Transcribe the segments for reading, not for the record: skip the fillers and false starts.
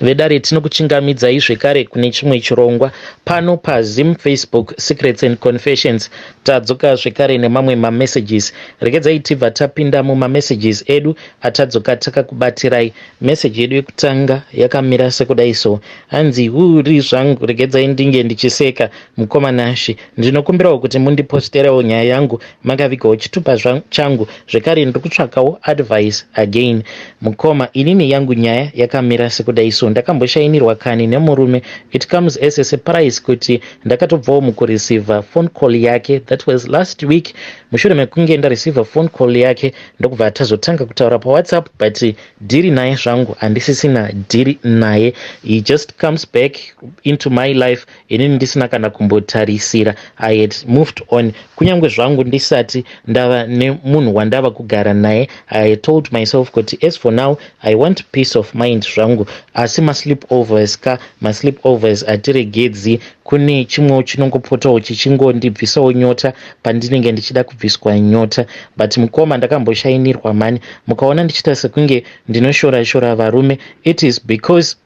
vedare tinokuchingamidzai zvekare kune chimwe chirongwa pano paZim Facebook Secrets and Confessions. Tadzoka zvekare nemamwe mamessages. Regedzai tibva tapinda mumamessages edu atadzoka takakubatirai. Message yedu yekutanga yakamira sekudai so. Hanzi uri zvangu regedzai ndinge ndichiseka mukomanashi. Ndinokumbirawo kuti mundiposterawo nyaya yangu makavikawo chitupa changu zvekare ndikutsvakawo advice again. Mukoma inini yangu nyaya yakamira sekudai so. Ndakamboshainirwa kani nemurume. It comes as a surprise kuti ndakatobvawo mukureceiva phone call yake. That was last week. Mushure mekunge ndareceiva phone call yake ndokubva tazotanga kutaura paWhatsApp, but diri naye zvangu handisisina diri naye. He just comes back into my life inini ndisina kana kumbotarisira. I had moved on. Kunyangwe zvangu ndisati ndava nemunhu wandava kugara naye, I told myself kuti as for now I want peace of mind zvangu. Asi masleepovers masleepovers atiregedzi. Kune chimwewo chinongopotawo chichingondibvisawo nyota pandinenge ndichida kubviswa nyota. But mukoma ndakamboshainirwa mani. Mukaona ndichita sekunge ndinoshora varume, it is because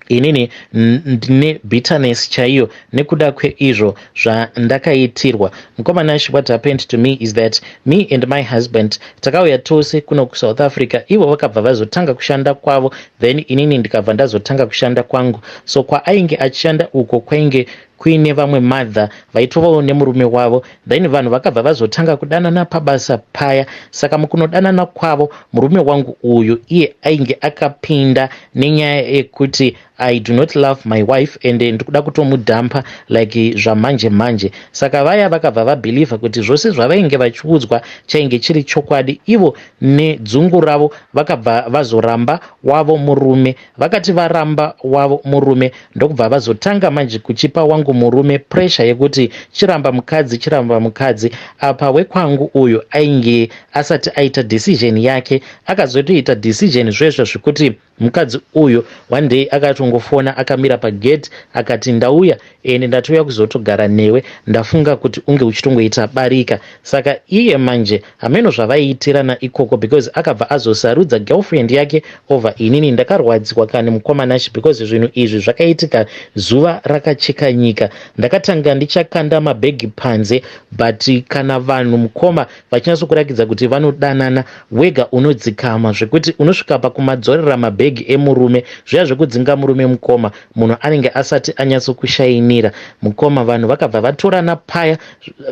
inini ndine bitterness chaiyo nekuda kweizvo zvandakaitirwa. Mukomanashi, what happened to me is that me and my husband takauya tose kuno kuSouth Africa. Ivo vakabva vazotanga kushanda kwavo, then inini ndikabva ndazotanga kushanda kwangu. So kwaainge achishanda uko kwainge kuine vamwe madha vaitovawo nemurume wavo, then vanhu vakabva vazotanga kudanana pabasa paya. Saka mukunodanana kwavo murume wangu uyu iye ainge akapinda nenyaya yekuti I do not love my wife and ndikuda kutomudhampa like zvamanje manje. Saka vaya vakabva vabhilivha kuti zvose zvavainge vachiudzwa chainge chiri chokwadi. Ivo nedzungu ravo vakabva vazoramba wavo murume. Vakati varamba wavo murume ndokubva vazotanga manje kuchipa wangu murume pressure yekuti chiramba mukadzi. Apa wekwangu uyu ainge asati aita decision yake, akazotoita decision zvezvo zvekuti mukadzi uyu one day akatongofona akamira pagate akati ndauya ende ndatouya kuzotogara newe, ndafunga kuti unge uchitongoita barika. Saka iye manje hameno zvavaiitirana ikoko, because akabva azosarudza girlfriend yake over inini. Ndakarwadziwa kani mukomanashi because zvinhu izvi zvakaitika zuva rakacheka nyika. Ndakatanga ndichakanda mabhegi panze, but kana vanhu mukoma vachinatsokurakidza kuti vanodanana, wega unodzikama zvekuti unosvika pakumadzorera mabhegi emurume. Zviya zvekudzinga murume mukoma, munhu anenge asati anyatsokushainira. Mukoma vanhu vakabva vatorana paya,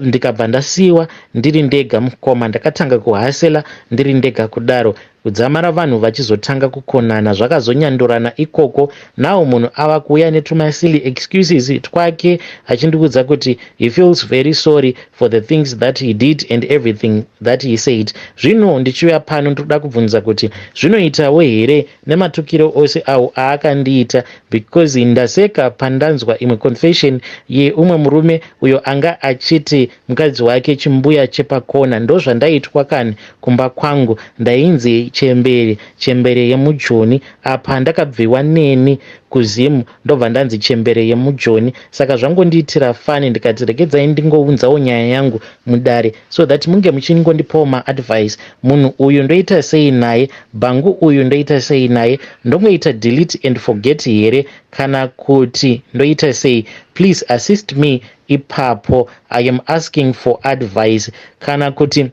ndikabva ndasiyiwa ndiri ndega mukoma. Ndakatanga kuhasela ndiri ndega kudaro. Kudzamara vanhu vachizotanga kukonana zvakazonyandurana ikoko. Nawo munhu ava kuuya netumasili excuses twake achindikudza kuti he feels very sorry for the things that he did and everything that he said. Zvino ndichiuya pano ndikuda kubvunza kuti zvinoitawo here nematukiro ose awo aakandiita, because ndaseka pandanzwa imwe confession yeumwe murume uyo anga achiti mukadzi wake chimbuya chepakona. Ndo zvandaitwa kani kumba kwangu, ndainzi chembere yemujoni. Apa ndakabviwa neni kuZimu ndobva ndanzi chembere yemujoni. Saka zvangondiitira fani ndikati regedzai ndingounzawo nyaya yangu mudare, so that munge muchingondipawo maadvice. Munhu uyu ndoita sei naye, bhangu uyu ndoita sei naye, ndongoita delete and forget here kana kuti ndoita sei? Please assist me ipapo. I am asking for advice. Kana kuti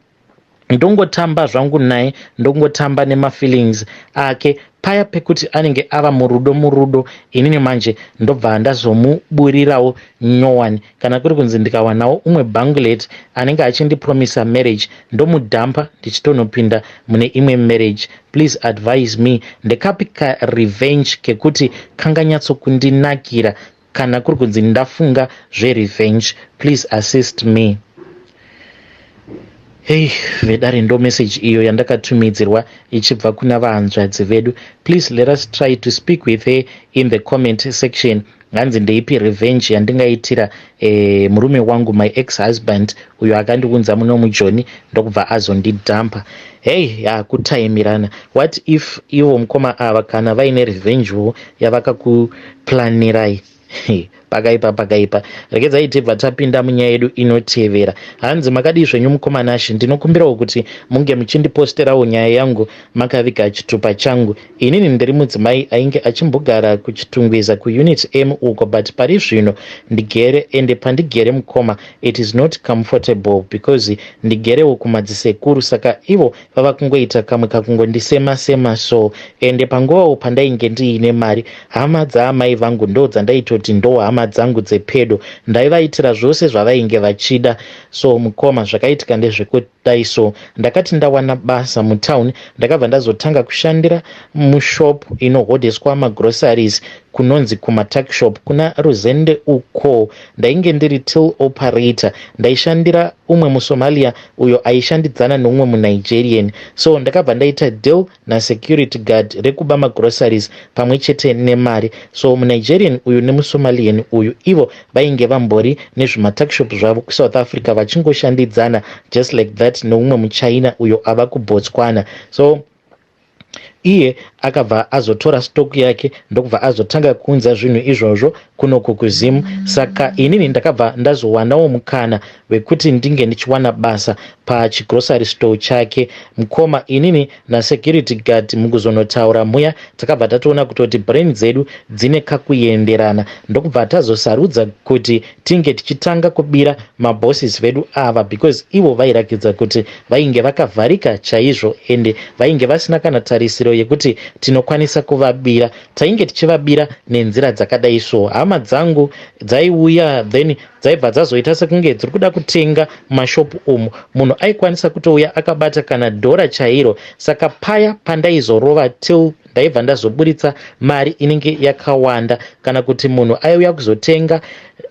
ndongotamba zvangu naye, ndongotamba nemafeelings ake paya pekuti anenge ava murudo, inini manje ndobva ndazomuburirawo nyowani. Kana kuri kunzi ndikawanawo umwe banglet anenge achindipromisa marriage, ndomudhampa ndichitonopinda mune imwe marriage. Please advise me. Ndekapika revenge kekuti kanganyatsokundinakira kana kuri kunzi ndafunga zverevenge. Please assist me. Hey, vedare ndo message iyo yandakatumidzirwa ichibva kuna vahanzvadzi vedu. Please let us try to speak with her in the comment section. Hanzi ndeipi revenge yandingaitira murume wangu, my ex-husband uyo akandiunza muno mujoni ndokubva azondidhampa. Hey, kutaimirana. What if ivo mukoma ava kana vaine revenge yavakakuplanirai? pakaipa. Regedzai tibva tapinda munyaya yedu inotevera. Hanzi makadii zvenyu mukomana Ashi, ndinokumbirawo kuti munge muchindiposterawo nyaya yangu makaviga chitupa changu. Inini ndiri mudzimai ainge achimbogara kuchitungwiza kuunit M uko, but pari zvino ndigere, ende pandigere mukoma it is not comfortable because ndigerewo kumadzisekuru, saka ivo vava kungoita kamwe kakungondisema so. Ende panguvawo pandainge ndiine mari, hama dzaamai vangu ndo dzandaitoti ndo hama dzangu dzepedo, ndaivaitira zvose zvavainge vachida. So mukoma zvakaitika ndezvekudai, so ndakati ndawana basa mutown, ndakabva ndazotanga kushandira mushop inohodeswa magroceries kunonzi kumatakshop kuna Ruzende uko. Ndainge ndiri till operator, ndaishandira umwe musomalia uyo aishandidzana neumwe munigerian. So ndakabva ndaita deal nasecurity guard rekuba magroceries pamwe chete nemari. So munigerian uyu nemusomalian uyu ivo vainge vambori nezvematakshop zvavo kuSouth Africa vachingoshandidzana just like that neumwe muchina uyo ava kuBotswana. So iye akabva azotora stock yake ndokubva azotanga kuunza zvinhu izvozvo kunoku kuZimu. Saka inini ndakabva ndazowanawo mukana wekuti ndinge ndichiwana basa pachigrocery store chake. Mukoma inini nasecurity guard mukuzonotaura muya takabva tatoona kutoti brain dzedu dzine kakuenderana, ndokubva tazosarudza kuti tinge tichitanga kubira mabosses vedu ava because ivo vairakidza kuti vainge vakavharika chaizvo ende vainge vasina kana tarisiro yekuti tinokwanisa kuvabira. Tainge tichivabira nenzira dzakadai so. Hama dzangu dzaiuya then dzaibva dzazoita sekunge dziri kuda kutenga mashopu umu, munhu aikwanisa kutouya akabata kana dhora chairo. Saka paya pandaizorova till ndaibva ndazoburitsa mari inenge yakawanda, kana kuti munhu aiuya kuzotenga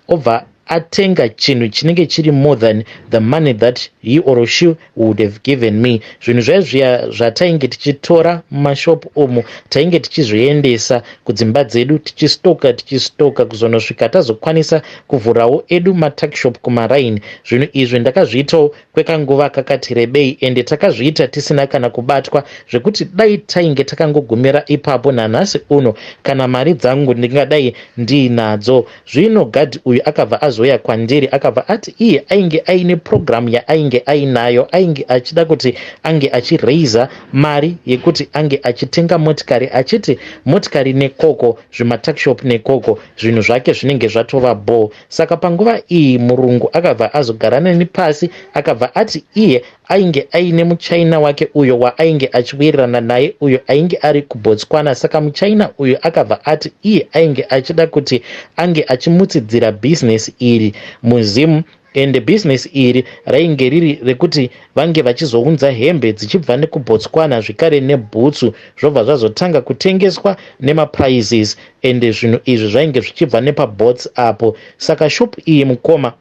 obva atenga chinhu chinenge chiri more than the money that he or she would have given me. Zvinhu zvaizviya zvatainge tichitora mumashopu umu tainge tichizviendesa kudzimba dzedu tichistoka kuzonosvika tazokwanisa kuvhurawo edu matakshop kumaraini. Zvinhu izvi ndakazviitawo kwekanguva kakati rebei ende takazviita tisina kana kubatwa, zvekuti dai tainge takangogumira ipapo nanhasi uno kana mari dzangu ndingadai ndiinadzo. Zvino gadhi uyu akabva azoya kwandiri akabva ati iye ainge aine program yaainge ainayo, ainge achida kuti ange achiraisa mari yekuti ange achitenga motikari, achiti motikari nekoko zvimatakshop nekoko zvinhu zvake zvinenge zvatova bhoo. Saka panguva iyi murungu akabva azogara neni pasi akabva ati iye ainge aine muchina wake uyo waainge achiwirirana naye uyo ainge ari kuBotswana. Saka muchina uyo akabva ati iye ainge achida kuti ange achimutsidzira business iri muZimu, ende business iri rainge riri rekuti vange vachizounza hembe dzichibva nekuBotswana zvekare nebhutsu zvobva zvazotanga kutengeswa nemaprizes, ende zvinhu izvi zvainge zvichibva nepabots apo. Saka shop iyi mukoma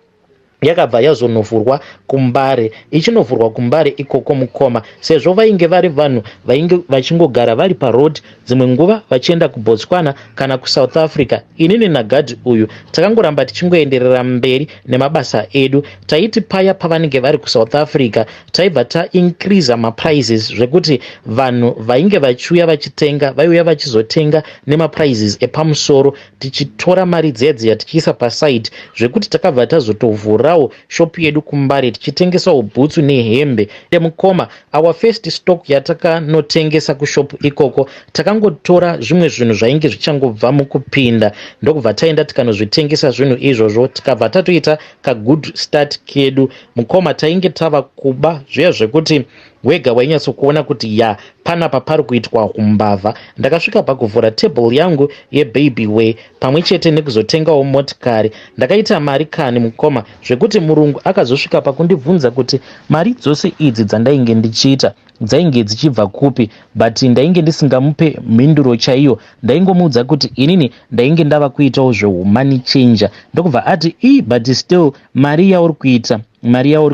yakabva yazonovhurwa kuMbare. Ichinovhurwa kuMbare ikoko mukoma, sezvo vainge vari vanhu vainge vachingogara vari paroad, dzimwe nguva vachienda kuBotswana kana kuSouth Africa. Inini nagadhi uyu takangoramba tichingoenderera mberi nemabasa edu. Taiti paya pavanenge vari kuSouth Africa taibva taincreasa maprizes zvekuti vanhu vainge vachiuya vachitenga vaiuya vachizotenga nemaprizes epamusoro, tichitora mari dzedziya tichiisa paside zvekuti takabva tazotovhura shopu yedu kuMbare tichitengesawo bhutsu nehembe. Mukoma our first stock yatakanotengesa kushopu ikoko takangotora zvimwe zvinhu zvainge zvichangobva mukupinda ndokubva taenda tikanozvitengesa zvinhu izvozvo, tikabva tatoita kagood start kedu. Mukoma tainge tava kuba zviya zvekuti wega wainyatsokuona kuti ya panapa pari kuitwa umbavha. Ndakasvika pakuvhura table yangu yebaby way pamwe chete nekuzotengawo motikari. Ndakaita mari kani mukoma zvekuti murungu akazosvika pakundibvunza kuti mari dzose idzi dzandainge ndichiita dzainge dzichibva kupi, but ndainge ndisingamupe mhinduro chaiyo. Ndaingomuudza kuti inini ndainge ndava kuitawo zvehumoney changer. Ndokubva ati but still mari yauri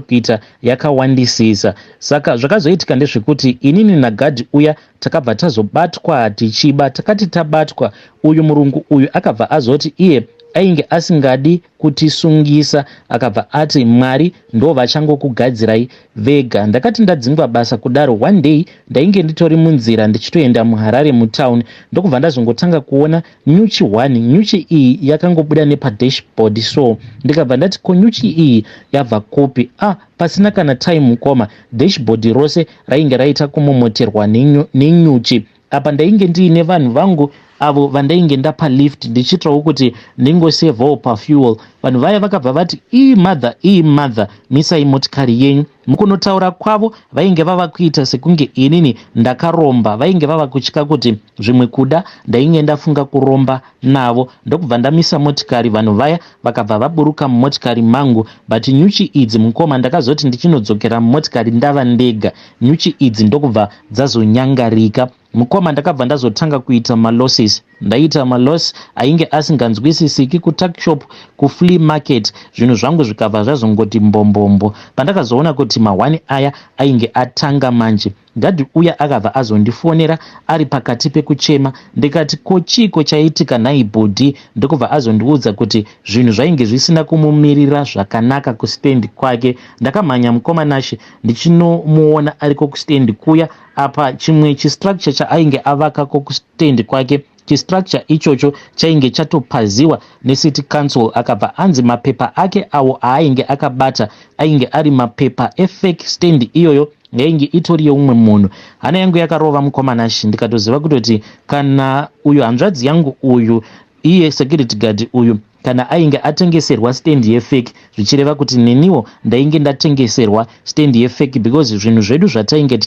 kuita yakawandisisa. Saka zvakazoitika ndezvekuti inini nagadhi uya takabva tazobatwa tichiba. Takati tabatwa uyu murungu uyu akabva azoti iye ainge asingadi kutisungisa akabva ati Mwari ndo vachangokugadzirai vega. Ndakati ndadzingwa basa kudaro, one day ndainge nditori munzira ndichitoenda muHarare mutown, ndokubva ndazongotanga kuona nyuchi 1. Nyuchi iyi yakangobuda nepadashboard, so ndikabva ndati ko nyuchi iyi yabva kopi? Pasina kana time mukoma, dashboard rose rainge raita kumomoterwa nenyuchi. Apa ndainge ndiine vanhu vangu avo vandainge ndapa lift ndichitawo kuti ndingosevawo pafuel. Vanhu vaya vakabva vati iyi mother misai motikari yenyu. Mukunotaura kwavo vainge vava kuita sekunge inini ndakaromba, vainge vava kutya kuti zvimwe kuda ndainge ndafunga kuromba navo. Ndokubva ndamisa motikari, vanhu vaya vakabva vaburuka mumotikari mangu. But nyuchi idzi mukoma, ndakazoti ndichinodzokera mumotikari ndava ndega, nyuchi idzi ndokubva dzazonyangarika mukoma. Ndakabva ndazotanga kuita malosses, ndaita maloss ainge asinganzwisisiki kutuckshop, kuflea market, zvinhu zvangu zvikabva zvazongoti mbombombo. Pandakazoona kuti ma1 aya ainge atanga manje, gadhi uya akabva azondifonera ari pakati pekuchema. Ndikati ko chiko chaitika naibhodhi? Ndokubva azondiudza kuti zvinhu zvainge zvisina kumumirira zvakanaka kustendi kwake. Ndakamhanya mukoma nashe ndichinomuona ariko kustendi kuya. Apa chimwe chistructure chaainge avakako kustendi kwake, chistructure ichocho chainge chatopaziwa necity council. Akabva anzi mapepa ake awo aainge akabata ainge ari mapepa efake stand iyoyo yainge itori yeumwe munhu. Hana yangu yakarova mukoma nashi, ndikatoziva kutoti kana uyu hanzvadzi yangu uyu iye security guard uyu kana ainge atengeserwa stand yefake, zvichireva kuti neniwo ndainge ndatengeserwa stand yefake, because zvinhu zvedu zvatainge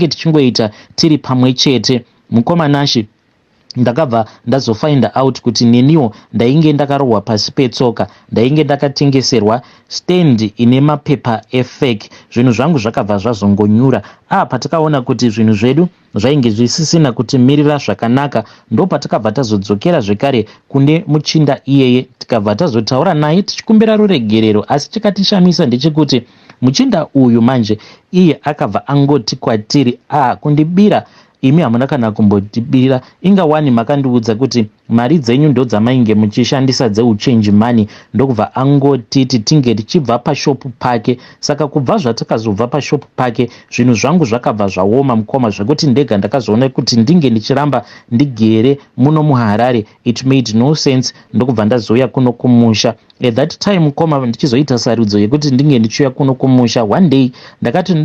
tichingoita tiri pamwe chete. Mukoma nashi ndakabva ndazofind out kuti neniwo ndainge ndakarohwa pasi petsoka, ndainge ndakatengeserwa stand ine mapepa efake. Zvinhu zvangu zvakabva zvazongonyura. Patakaona kuti zvinhu zvedu zvainge zvisisina kutimirira zvakanaka, ndo patakabva tazodzokera zvekare kune muchinda iyeye, tikabva tazotaura naye tichikumbira ruregerero. Asi chakatishamisa ndechekuti muchinda uyu manje iye akabva angoti kwatiri, kundibira imi hamuna kana kumbotibira, inga wani makandiudza kuti mari dzenyu ndo dzamainge muchishandisa dzeuchange money. Ndokubva angotiti tinge tichibva pashopu pake. Saka kubva zvatakazobva pashopu pake zvinhu zvangu zvakabva zvaoma mukoma, zvekuti ndega ndakazoona kuti ndinge ndichiramba ndigere muno muHarare it made no sense. Ndokubva ndazoya kuno kumusha. At that time mukoma ndichizoita sarudzo yekuti ndinge ndichiuya kuno kumusha. One day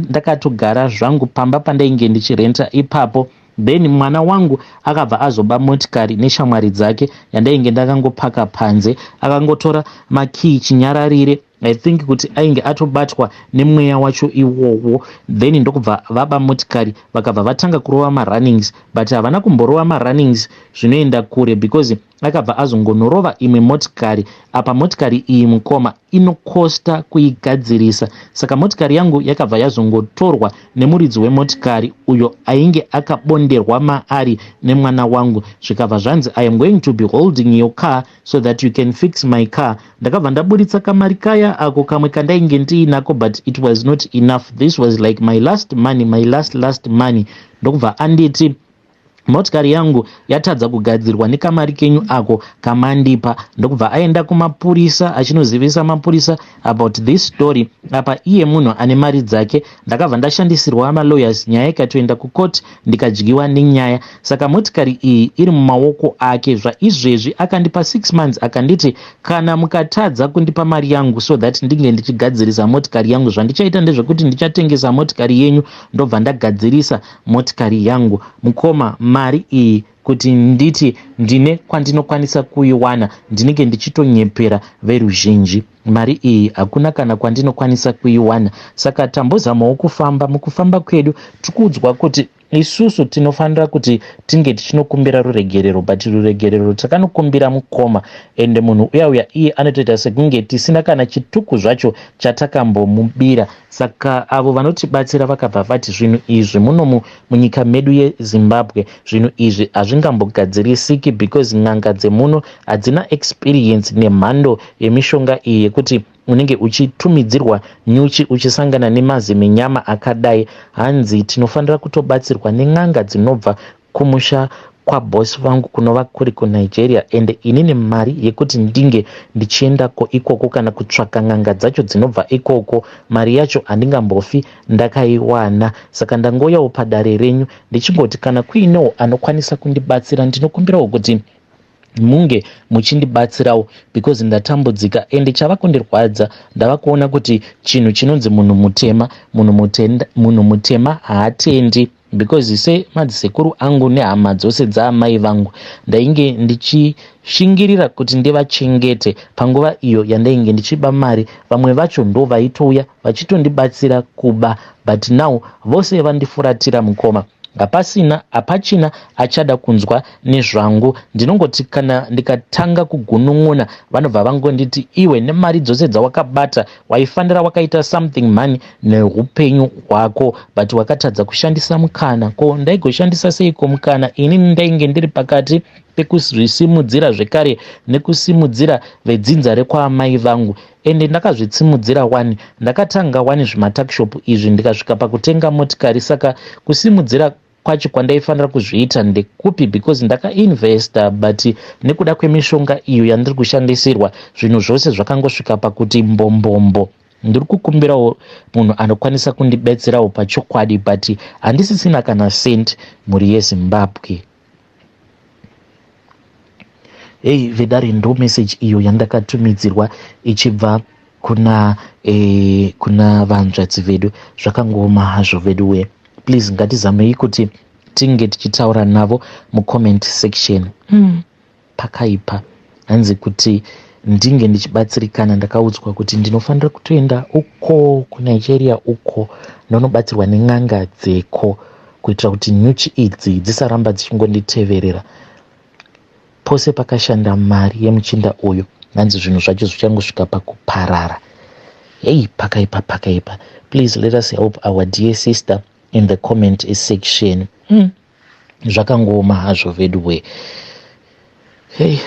ndakatogara zvangu pamba pandainge ndichirenta ipapo. Then mwana wangu akabva azoba motikari neshamwari dzake yandainge ndakangopaka panze, akangotora makii chinyararire. I think kuti ainge atobatwa nemweya wacho iwowo. Then ndokubva vaba motikari vakabva vatanga kurova marunnings, but havana kumborova marunnings zvinoenda kure, because akabva azongonorova imwe motikari. Apa motikari iyi mukoma inokosta kuigadzirisa. Saka motikari yangu yakabva yazongotorwa nemuridzi wemotikari uyo ainge akabonderwa maari nemwana wangu. Zvikabva zvanzi I am going to be holding your car so that you can fix my car. Ndakabva ndaburitsa kamari kaya ako kamwe kandainge ndiinako, but it was not enough. This was like my last money, my last money. Ndokubva anditi motikari yangu yatadza kugadzirwa nekamari kenyu ako kamandipa. Ndokubva aenda kumapurisa achinozivisa mapurisa about this story. Apa iye munhu ane mari dzake, ndakabva ndashandisirwa malawyers, nyaya ikatoenda kukoti ndikadyiwa nenyaya. Saka motikari iyi iri mumaoko ake. Zvaizvezvi akandipa 6 months akanditi kana mukatadza kundipa mari yangu so that ndinge ndichigadzirisa motikari yangu, zvandichaita ndezvekuti ndichatengesa motikari yenyu. Ndobva ndagadzirisa motikari yangu mukoma. Mari iyi kuti nditi ndine kwandinokwanisa kuiwana ndinenge ndichitonyepera veruzhinji. Mari iyi hakuna kana kwandinokwanisa kuiwana. Saka tambozamawo kufamba. Mukufamba kwedu tikuudzwa kuti isusu tinofanira kuti tinge tichinokumbira ruregerero, but ruregerero takanokumbira mukoma. Ende munhu uya iye anotoita sekunge tisina kana chituku zvacho chatakambomubira. Saka avo vanotibatsira vakabva vati zvinhu izvi muno munyika medu yeZimbabwe zvinhu izvi hazvingambogadzirisiki, because n'anga dzemuno hadzina experience nemhando yemishonga iyi yekuti unenge uchitumidzirwa nyuchi uchisangana nemazemenyama akadai. Hanzi tinofanira kutobatsirwa nen'anga dzinobva kumusha kwabosi vangu kunova kuri kuNigeria, ende inini mari yekuti ndinge ndichiendako ikoko kana kutsvaka n'anga dzacho dzinobva ikoko, mari yacho handingambofi ndakaiwana. Saka ndangoyawo padare renyu ndichingoti kana kuinewo anokwanisa kundibatsira, ndinokumbirawo kuti munge muchindibatsirawo because ndatambudzika ende chava kundirwadza ndava kuona kuti chinhu chinonzi munhu mutema haatendi, because semadzissekuru angu nehama dzose dzaamai vangu ndainge ndichishingirira kuti ndivachengete panguva iyo yandainge ndichiba mari. Vamwe vacho ndo vaitouya vachitondibatsira kuba, but now vose vandifuratira mukoma. Hapachina achada kunzwa nezvangu. Ndinongoti kana ndikatanga kugunun'una vanobva vangonditi iwe nemari dzose dzawakabata waifanira wakaita something mani neupenyu hwako, but wakatadza kushandisa mukana. Ko ndaigoshandisa seiko mukana? Inini ndainge ndiri pakati pekuzvisimudzira zvekare nekusimudzira vedzinza rekwaamai vangu, ende ndakazvitsimudzira wani. Ndakatanga wani zvimatakishop izvi ndikasvika pakutenga motikari. Saka kusimudzira kwacho kwandaifanira kuzviita ndekupi? Because ndakainvesta, but nekuda kwemishonga iyo yandiri kushandisirwa zvinhu zvose zvakangosvika pakuti mbombombo. Ndiri kukumbirawo munhu anokwanisa kundibetserawo pachokwadi, but handisisina kana senti mhuri yeZimbabwe. Hey vedare, ndo message iyo yandakatumidzirwa ichibva kuna vanzvadzi vedu. Zvakangoma hazvo vedu we. Please ngatizamei kuti tinge tichitaura navo mucomment section. Pakaipa hanzi kuti ndinge ndichibatsirikana. Ndakaudzwa kuti ndinofanira kutoenda uko kuNigeria uko ndonobatsirwa nen'anga dzeko kuitira kuti nyuchi idzi dzisaramba dzichingonditeverera. Pose pakashanda mari yemuchinda uyu, hanzi zvinhu zvacho zvichangosvika pakuparara. Hey, pakaipa. Please let us help our dear sister in the comment section. Zvakangoma hazvo vedu we. Hey.